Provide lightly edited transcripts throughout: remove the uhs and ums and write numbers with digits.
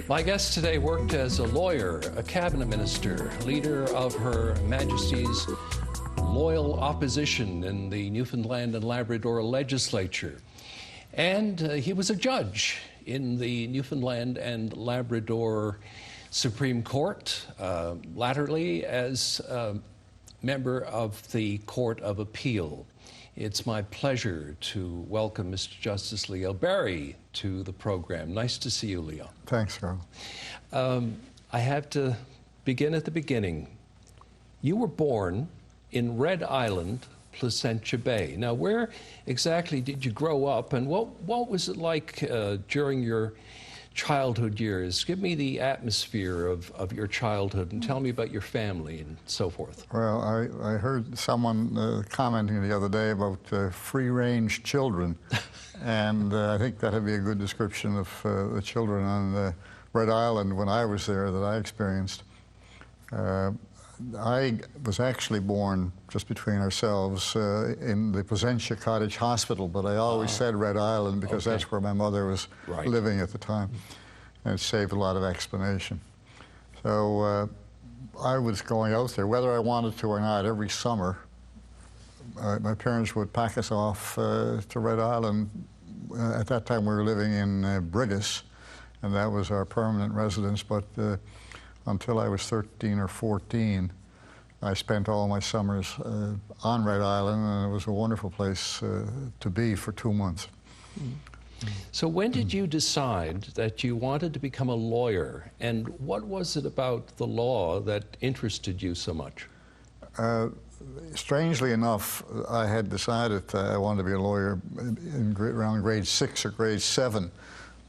My guest today worked as a lawyer, a cabinet minister, leader of Her Majesty's loyal opposition in the Newfoundland and Labrador legislature. And he was a judge in the Newfoundland and Labrador Supreme Court, latterly as a member of the Court of Appeal. It's my pleasure to welcome Mr. Justice Leo Barry to the program. Nice to see you, Leo. Thanks, Karl. I have to begin at the beginning. You were born in Red Island, Placentia Bay. Now, where exactly did you grow up, and what was it like during your childhood years? Give me the atmosphere of your childhood and tell me about your family and so forth. Well, I heard someone commenting the other day about free-range children, and I think that would be a good description of the children on Red Island when I was there that I experienced. I was actually born just between ourselves in the Placentia Cottage Hospital, but I always said Red Island because that's where my mother was living at the time, and it saved a lot of explanation. So I was going out there, whether I wanted to or not, every summer. My parents would pack us off to Red Island. At that time we were living in Brigus, and that was our permanent residence, but until I was 13 or 14, I spent all my summers on Red Island, and it was a wonderful place to be for 2 months. So when did you decide that you wanted to become a lawyer, and what was it about the law that interested you so much? Strangely enough, I had decided I wanted to be a lawyer around grade 6 or grade 7,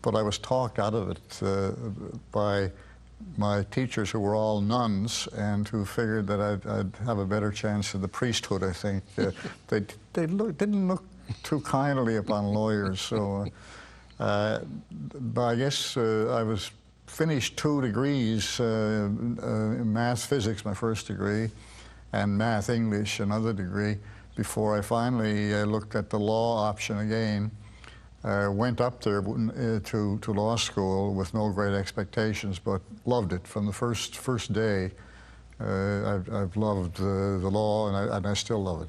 but I was talked out of it by my teachers, who were all nuns and who figured that I'd have a better chance of the priesthood, I think. They didn't look too kindly upon lawyers, so but I guess I was finished 2 degrees in math physics, my first degree, and math English, another degree, before I finally looked at the law option again. Went up there to law school with no great expectations, but loved it from the first day. I've loved the law, and I still love it.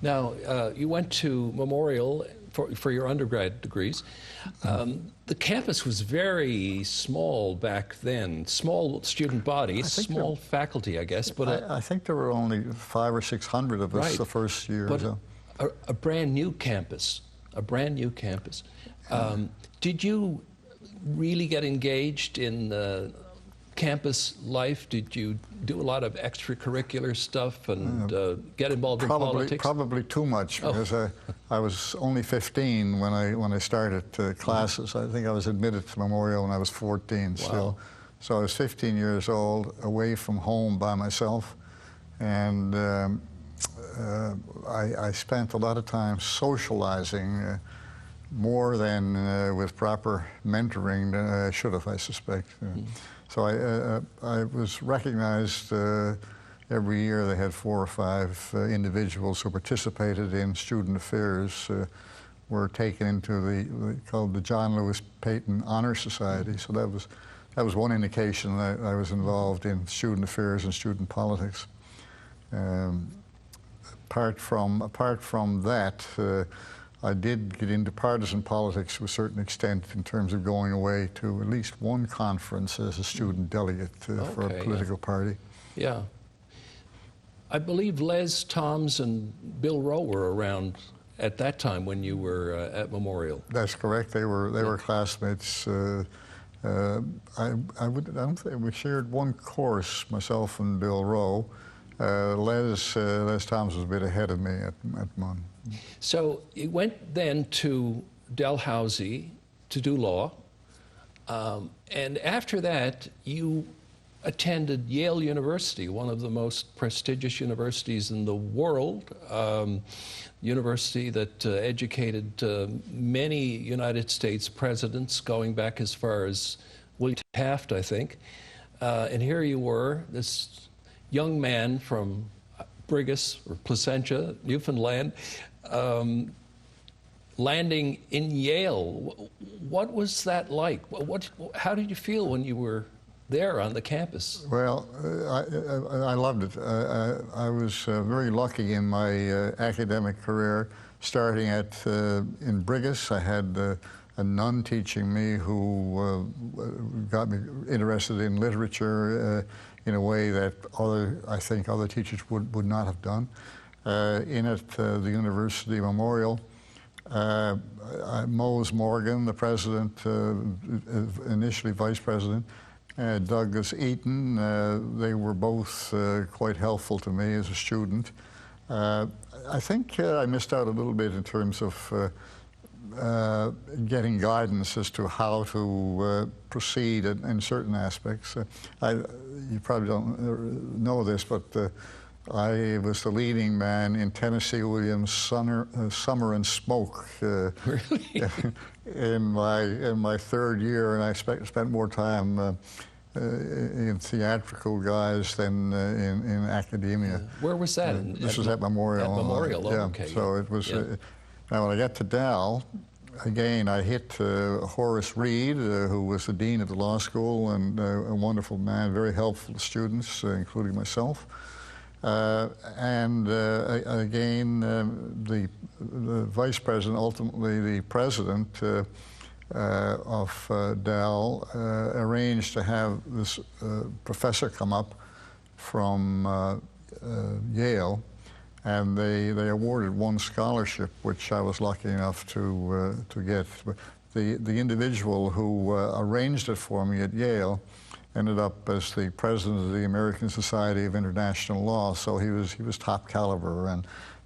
Now, you went to Memorial for your undergrad degrees. The campus was very small back then, small student body, small faculty, I guess. But I think there were only 500 or 600 of us the first year. But a brand new campus. A brand new campus. Did you really get engaged in campus life? Did you do a lot of extracurricular stuff and get involved in politics? Probably too much, because I was only 15 when I started classes. I think I was admitted to Memorial when I was 14 still. So I was 15 years old, away from home by myself, and I spent a lot of time socializing, more than with proper mentoring than I should have, I suspect. So I was recognized every year. They had 4 or 5 individuals who participated in student affairs, were taken into called the John Lewis Peyton Honor Society. So that was one indication that I was involved in student affairs and student politics. Apart from that, I did get into partisan politics to a certain extent in terms of going away to at least one conference as a student delegate for a political party. Yeah. I believe Les Toms and Bill Rowe were around at that time when you were at Memorial. That's correct. They were classmates. I don't think we shared one course, myself and Bill Rowe. Les Toms was a bit ahead of me at MUN. So you went then to Dalhousie to do law, and after that you attended Yale University, one of the most prestigious universities in the world, university that educated many United States presidents going back as far as William Taft, I think. And here you were, this young man from Brigus, or Placentia, Newfoundland, landing in Yale. What was that like? How did you feel when you were there on the campus? Well, I loved it. I was very lucky in my academic career. Starting in Brigus, I had a nun teaching me who got me interested in literature in a way that I think other teachers would not have done. The University Memorial, Mose Morgan, the president, initially vice president, Douglas Eaton, they were both quite helpful to me as a student. I think I missed out a little bit in terms of getting guidance as to how to proceed in certain aspects. You probably don't know this, but I was the leading man in Tennessee Williams' Summer and Smoke Really? in my third year, and I spent more time in theatrical guys than in academia. Where was that? This was at Memorial. At Memorial, yeah. Okay. So it was. Now, when I got to Dal, again, I hit Horace Reed, who was the dean of the law school and a wonderful man, very helpful to students, including myself. Again, the vice president, ultimately the president of Dal, arranged to have this professor come up from Yale, and they awarded one scholarship, which I was lucky enough to get. The individual who arranged it for me at Yale ended up as the president of the American Society of International Law, so he was top caliber,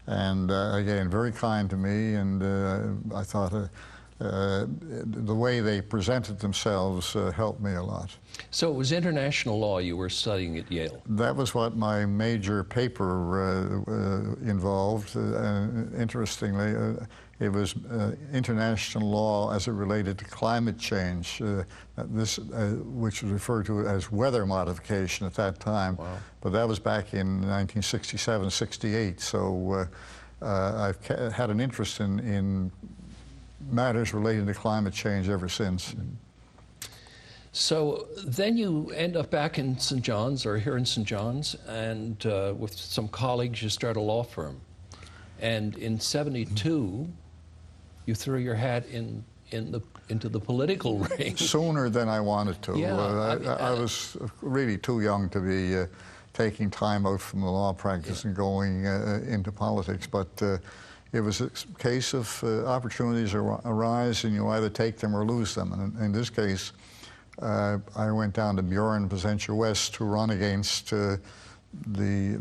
and again, very kind to me, and I thought the way they presented themselves helped me a lot. So it was international law you were studying at Yale? That was what my major paper involved. Interestingly, it was international law as it related to climate change, which was referred to as weather modification at that time. Wow. But that was back in 1967, 68. So I've had an interest in matters relating to climate change ever since. So then you end up back in St. John's, or here in St. John's, and with some colleagues you start a law firm. And in '72, you threw your hat into the political ring. Sooner than I wanted to. Yeah, I was really too young to be taking time out from the law practice and going into politics, but it was a case of opportunities arise, and you either take them or lose them. And in this case, I went down to Buren, Placentia West, to run against the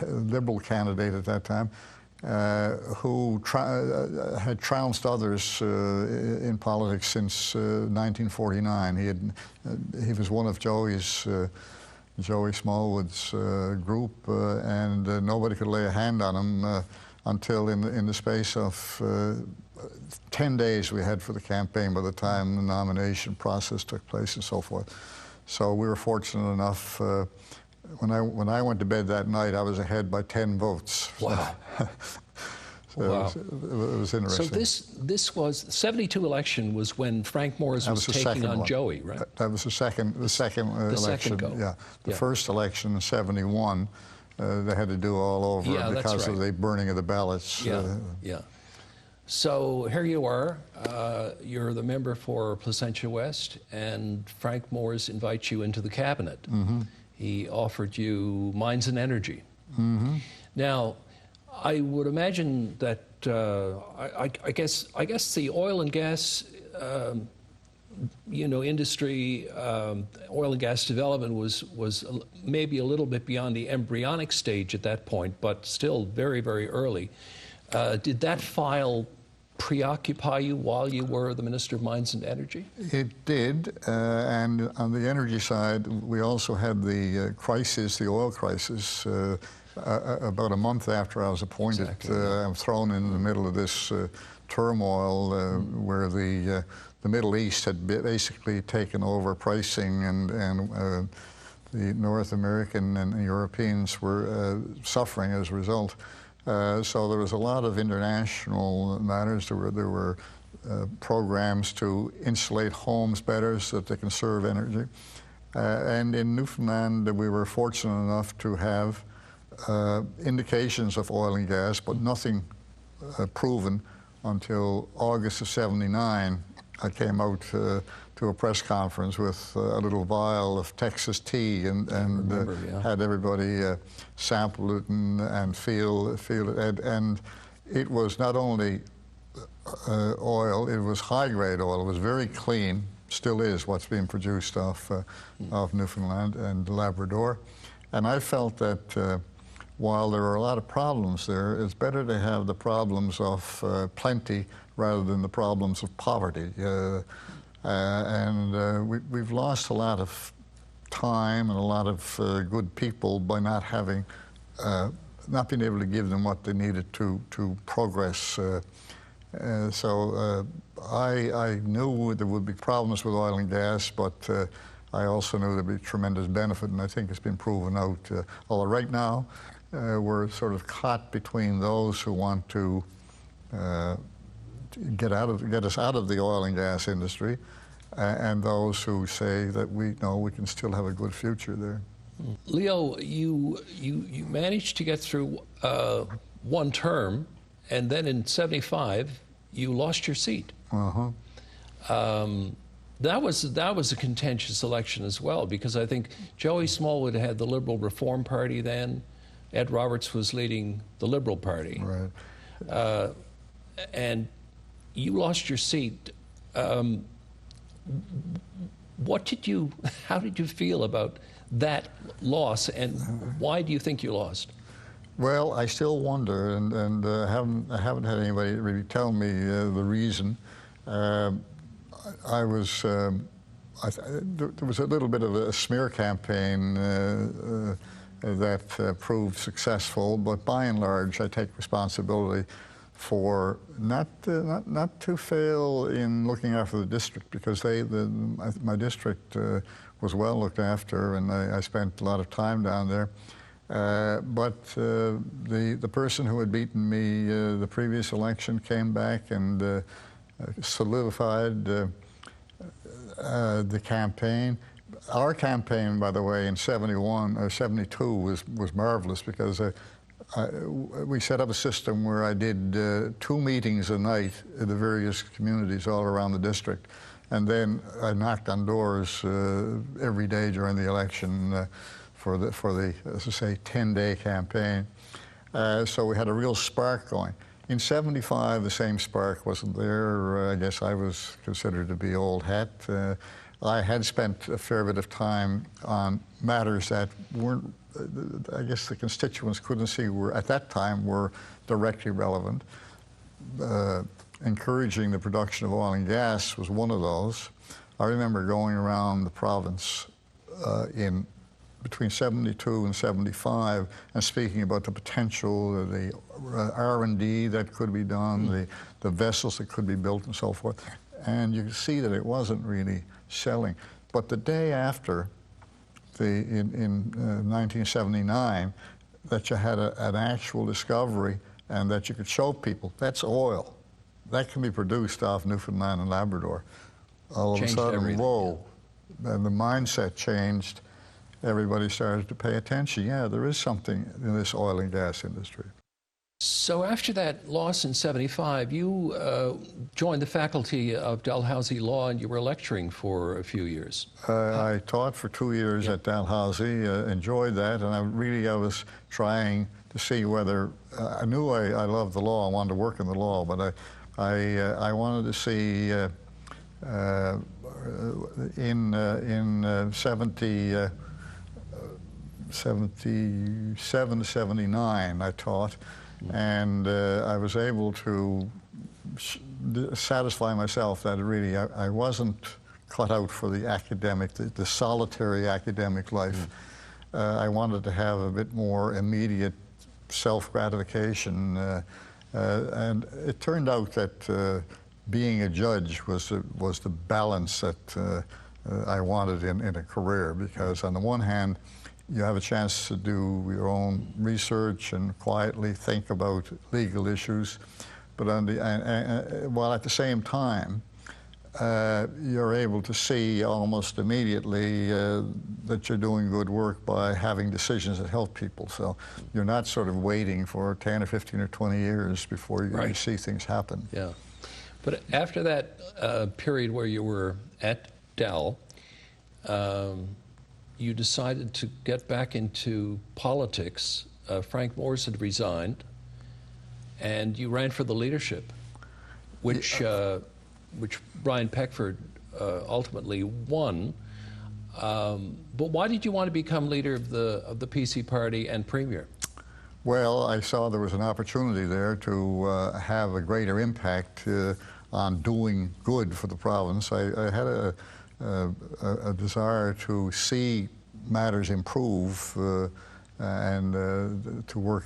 Liberal candidate at that time, who had trounced others in politics since 1949. He was one of Joey Smallwood's group, and nobody could lay a hand on him until in the space of 10 days we had for the campaign by the time the nomination process took place and so forth. So we were fortunate enough. When I went to bed that night, I was ahead by 10 votes. Wow. So wow. It was interesting. So this was, the '72 election was when Frank Morris was taking on Joey, right? That was the second election. Second go. Yeah. The first election in '71, they had to do all over because of the burning of the ballots. Yeah. So here you are, you're the member for Placentia West, and Frank Morris invites you into the cabinet. Mm-hmm. He offered you Mines and Energy. Mm-hmm. Now, I would imagine that I guess the oil and gas industry, oil and gas development was maybe a little bit beyond the embryonic stage at that point, but still very, very early. Did that file preoccupy you while you were the Minister of Mines and Energy? It did, and on the energy side, we also had the crisis, the oil crisis. About a month after I was appointed, I was thrown in the middle of this turmoil where the Middle East had basically taken over pricing, and the North American and Europeans were suffering as a result. So there was a lot of international matters. There were programs to insulate homes better so that they can conserve energy. And in Newfoundland, we were fortunate enough to have indications of oil and gas, but nothing proven until August of '79. I came out to a press conference with a little vial of Texas tea and had everybody sample it and feel it. And it was not only oil, it was high-grade oil. It was very clean, still is what's being produced off Newfoundland and Labrador. And I felt that while there are a lot of problems there, it's better to have the problems of plenty rather than the problems of poverty. We've lost a lot of time and a lot of good people by not having, not being able to give them what they needed to progress. I knew there would be problems with oil and gas, but I also knew there'd be tremendous benefit, and I think it's been proven out. Although right now, we're sort of caught between those who want to get us out of the oil and gas industry, and those who say that we can still have a good future there. Leo, you managed to get through one term, and then in '75 you lost your seat. That was a contentious election as well, because I think Joey Smallwood had the Liberal Reform Party then. Ed Roberts was leading the Liberal Party. Right. And you lost your seat. How did you feel about that loss, and why do you think you lost? Well, I still wonder, and I haven't had anybody really tell me the reason. There was a little bit of a smear campaign that proved successful, but by and large, I take responsibility for not to fail in looking after the district, because my district was well looked after, and I spent a lot of time down there. But the person who had beaten me the previous election came back and solidified the campaign. Our campaign, by the way, in '71 or '72 was marvelous, because we set up a system where I did 2 meetings a night in the various communities all around the district, and then I knocked on doors every day during the election for the as I say, 10-day campaign. So we had a real spark going. In '75, the same spark wasn't there. I guess I was considered to be old hat. I had spent a fair bit of time on matters that weren't, I guess the constituents couldn't see at that time were directly relevant. Encouraging the production of oil and gas was one of those. I remember going around the province between '72 and '75 and speaking about the potential, the R&D that could be done, the vessels that could be built and so forth. And you could see that it wasn't really selling. But the day after, in 1979, that you had an actual discovery and that you could show people, that's oil. That can be produced off Newfoundland and Labrador. All of a sudden, whoa, and the mindset changed. Everybody started to pay attention. Yeah, there is something in this oil and gas industry. So after that loss in '75, you joined the faculty of Dalhousie Law, and you were lecturing for a few years. I taught for 2 years at Dalhousie, enjoyed that, and I was trying to see whether, I knew I loved the law, I wanted to work in the law, but I wanted to see in 77 to 79 I taught, and I was able to satisfy myself that really I wasn't cut out for the academic, the solitary academic life. I wanted to have a bit more immediate self-gratification, and it turned out that being a judge was the balance that I wanted in a career, because on the one hand, you have a chance to do your own research and quietly think about legal issues, but while at the same time, you're able to see almost immediately that you're doing good work by having decisions that help people. So you're not sort of waiting for 10 or 15 or 20 years before you see things happen. Yeah. But after that period where you were at Dell, you decided to get back into politics. Frank Morse had resigned, and you ran for the leadership, which Brian Peckford ultimately won. But why did you want to become leader of the PC party and premier? Well, I saw there was an opportunity there to have a greater impact on doing good for the province. I had a desire to see matters improve and to work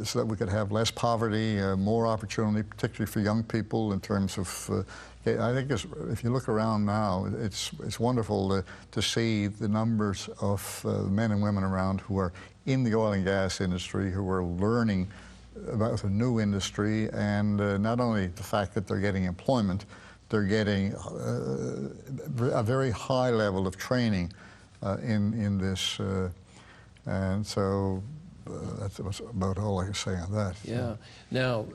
so that we could have less poverty, more opportunity, particularly for young people in terms of, I think if you look around now, it's wonderful to see the numbers of men and women around who are in the oil and gas industry, who are learning about a new industry, and not only the fact that they're getting employment, they're getting a very high level of training in this, and so that was about all I can say on that. Yeah. Now,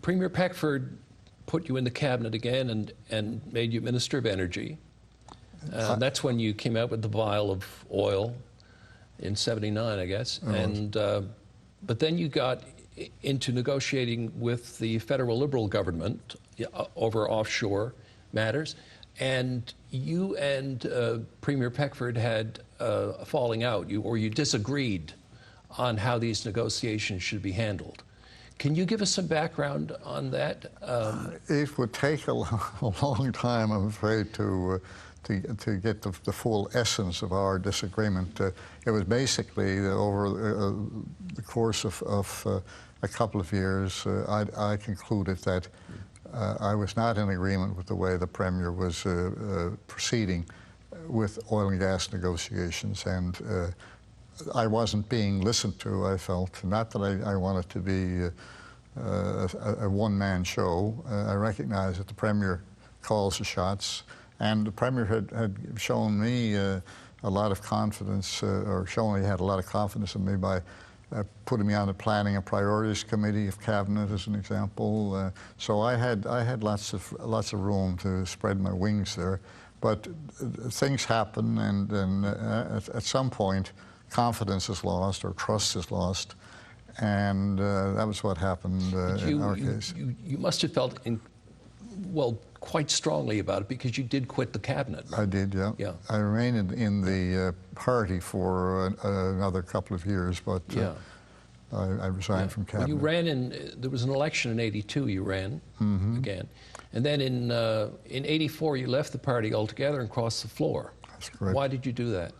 Premier Peckford put you in the cabinet again and made you Minister of Energy. That's when you came out with the vial of oil in '79, I guess. And but then you got into negotiating with the federal Liberal government over offshore matters, and you and Premier Peckford had a falling out, you disagreed on how these negotiations should be handled. Can you give us some background on that? It would take a long time, I'm afraid, to get the full essence of our disagreement. It was basically over the course of a couple of years, I concluded that I was not in agreement with the way the Premier was proceeding with oil and gas negotiations, and I wasn't being listened to, I felt. Not that I wanted to be a one-man show. I recognize that the Premier calls the shots, and the Premier had shown me a lot of confidence, or shown he had a lot of confidence in me by putting me on the Planning and Priorities Committee of Cabinet, as an example. So I had lots of room to spread my wings there. But things happen, and at some point, confidence is lost or trust is lost, and that was what happened in our case. You must have felt, quite strongly about it, because you did quit the cabinet. I did, yeah. I remained in the party for another couple of years, but I resigned from cabinet. Well, you ran there was an election in '82, you ran again. And then in '84, you left the party altogether and crossed the floor. That's correct. Why did you do that?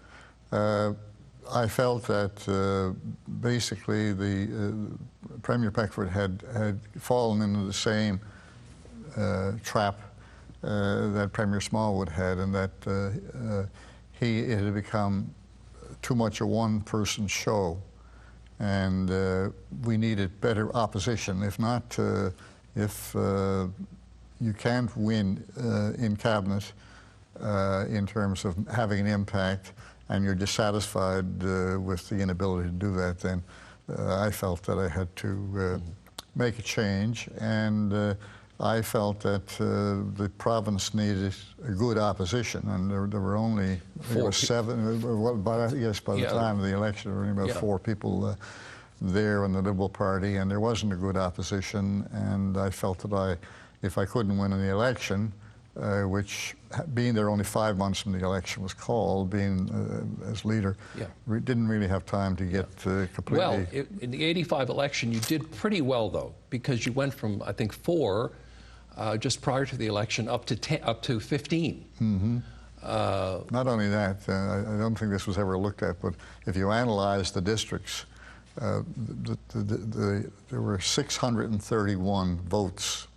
I felt that basically the Premier Peckford had fallen into the same trap that Premier Smallwood had, and that it had become too much a one-person show, and we needed better opposition. If not, if you can't win in cabinet in terms of having an impact, and you're dissatisfied with the inability to do that, then I felt that I had to make a change, and I felt that the province needed a good opposition, and there were only seven. By the time of the election, there were only about 4 people there in the Liberal Party, and there wasn't a good opposition. And I felt that if I couldn't win in the election, which being there only 5 months from the election was called, being as leader, we didn't really have time to get completely. Well, in the '85 election, you did pretty well, though, because you went from, I think, 4 just prior to the election up to 15. Mm-hmm. Not only that, I don't think this was ever looked at, but if you analyze the districts, there were 631 votes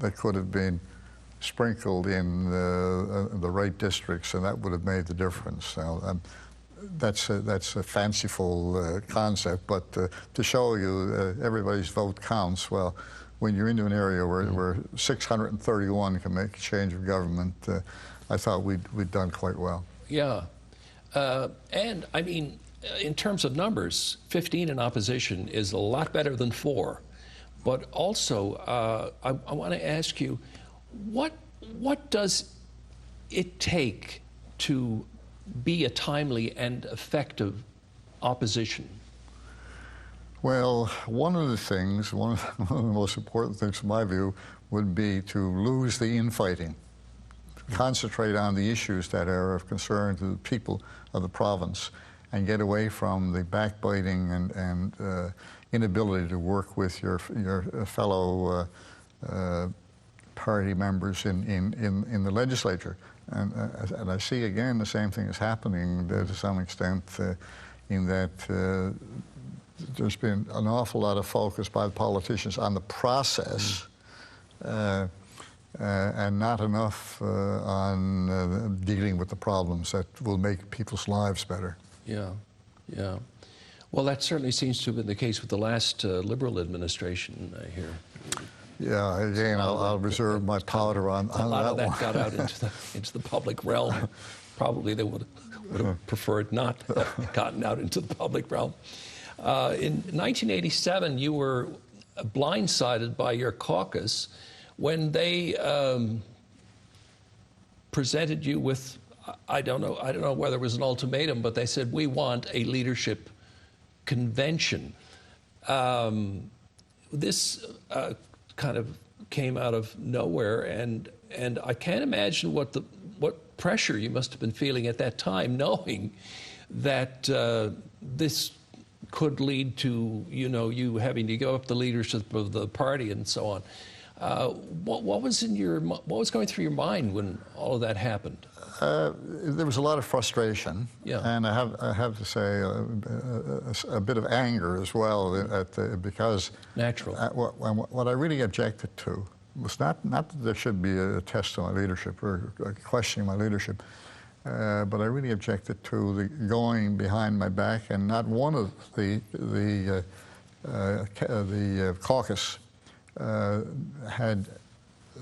that could have been sprinkled in the right districts, and that would have made the difference. Now, that's a fanciful concept, but to show you everybody's vote counts. Well, when you're into an area where 631 can make a change of government, I thought we'd done quite well. Yeah, and I mean, in terms of numbers, 15 in opposition is a lot better than 4. But also, I want to ask you, what does it take to be a timely and effective opposition? Well, one of the most important things in my view would be to lose the infighting, concentrate on the issues that are of concern to the people of the province, and get away from the backbiting and inability to work with your fellow party members in the legislature. And I see again the same thing is happening to some extent in that there's been an awful lot of focus by the politicians on the process and not enough on dealing with the problems that will make people's lives better. Yeah, yeah. Well, that certainly seems to have been the case with the last Liberal administration here. Yeah, again, I'll reserve my powder on that one. A lot of that got out into the public realm. Probably they would have preferred not to have gotten out into the public realm. In 1987, you were blindsided by your caucus when they presented you with, I don't know whether it was an ultimatum, but they said, we want a leadership convention. This kind of came out of nowhere, and I can't imagine what pressure you must have been feeling at that time, knowing that this could lead to you having to give up the leadership of the party and so on. What was going through your mind when all of that happened? There was a lot of frustration, and I have to say a bit of anger as well because natural. What I really objected to was not that there should be a test on my leadership or questioning my leadership, but I really objected to the going behind my back, and not one of the caucus had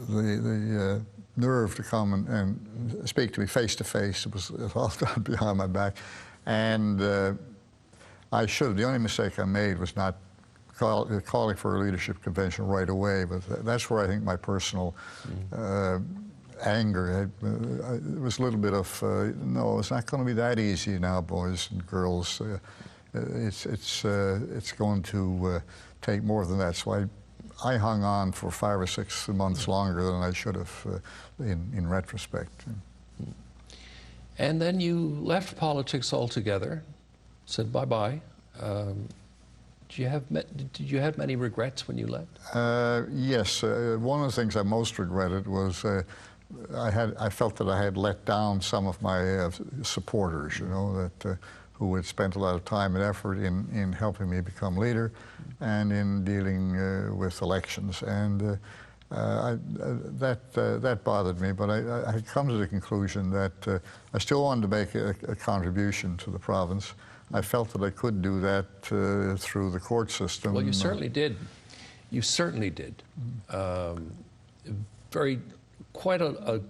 the nerve to come and speak to me face to face. It was all done behind my back, and I should have. The only mistake I made was not calling for a leadership convention right away. But that's where I think my personal anger. It was a little bit of no. It's not going to be that easy now, boys and girls. It's going to take more than that. So I hung on for 5 or 6 months longer than I should have in retrospect. And then you left politics altogether, said bye-bye. Did you have many regrets when you left? Yes. One of the things I most regretted was I felt that I had let down some of my supporters, who had spent a lot of time and effort in helping me become leader and in dealing with elections. And that bothered me, but I had come to the conclusion that I still wanted to make a contribution to the province. I felt that I could do that through the court system. Well, you certainly did. You certainly did. Quite a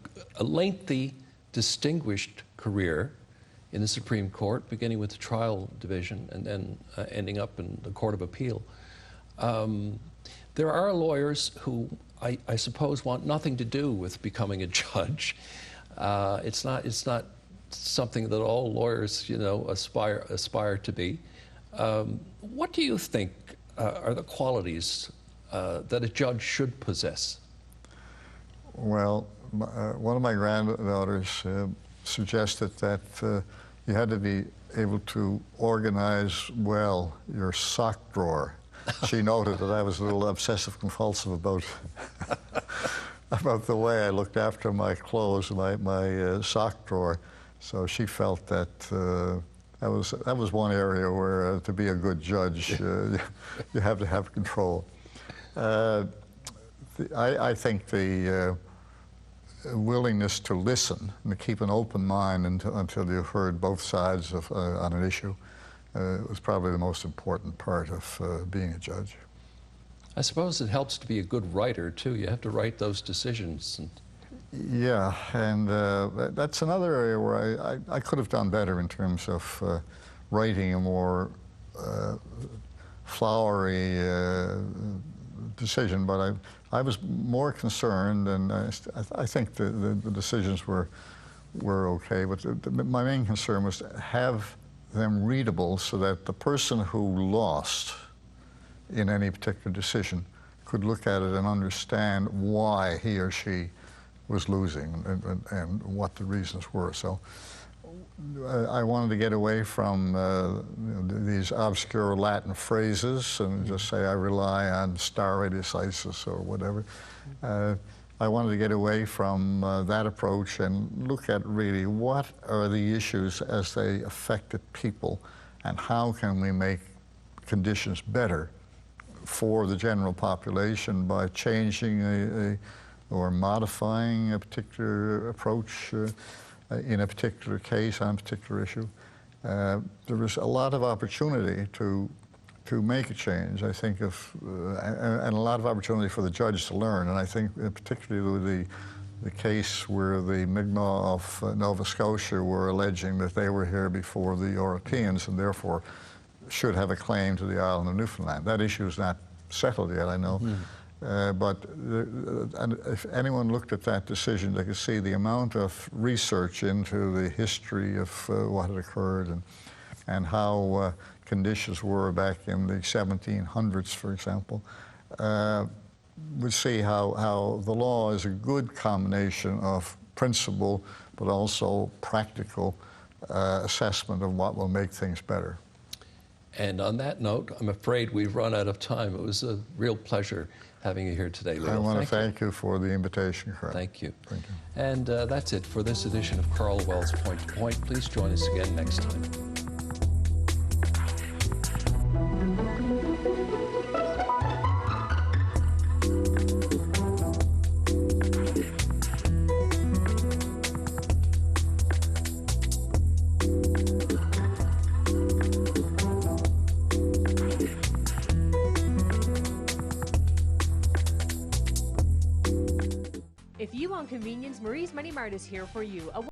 lengthy, distinguished career in the Supreme Court, beginning with the trial division and then ending up in the Court of Appeal. There are lawyers who I suppose want nothing to do with becoming a judge. It's not something that all lawyers aspire to be. What do you think are the qualities that a judge should possess? Well, one of my granddaughters suggested that you had to be able to organize well your sock drawer. She noted that I was a little obsessive-compulsive about the way I looked after my clothes, my sock drawer. So she felt that that was one area where to be a good judge, you have to have control. I think willingness to listen and to keep an open mind until you've heard both sides on an issue was probably the most important part of being a judge. I suppose it helps to be a good writer, too. You have to write those decisions. Yeah, and that's another area where I could have done better in terms of writing a more flowery decision, but I was more concerned, and I think the decisions were okay, but my main concern was to have them readable so that the person who lost in any particular decision could look at it and understand why he or she was losing and what the reasons were. So I wanted to get away from these obscure Latin phrases and just say I rely on stare decisis or whatever. I wanted to get away from that approach and look at really what are the issues as they affected people and how can we make conditions better for the general population by changing or modifying a particular approach in a particular case on a particular issue. There was a lot of opportunity to make a change, I think, and a lot of opportunity for the judge to learn. And I think particularly the case where the Mi'kmaq of Nova Scotia were alleging that they were here before the Europeans and therefore should have a claim to the island of Newfoundland. That issue is not settled yet, I know. And if anyone looked at that decision, they could see the amount of research into the history of what had occurred and how conditions were back in the 1700s, for example. Would see how the law is a good combination of principle but also practical assessment of what will make things better. And on that note, I'm afraid we've run out of time. It was a real pleasure having you here today, Leo. I want to thank you for the invitation, Karl. Thank you. Thank you. And that's it for this edition of Karl Wells Point to Point. Please join us again next time. If you want convenience, Marie's Money Mart is here for you. A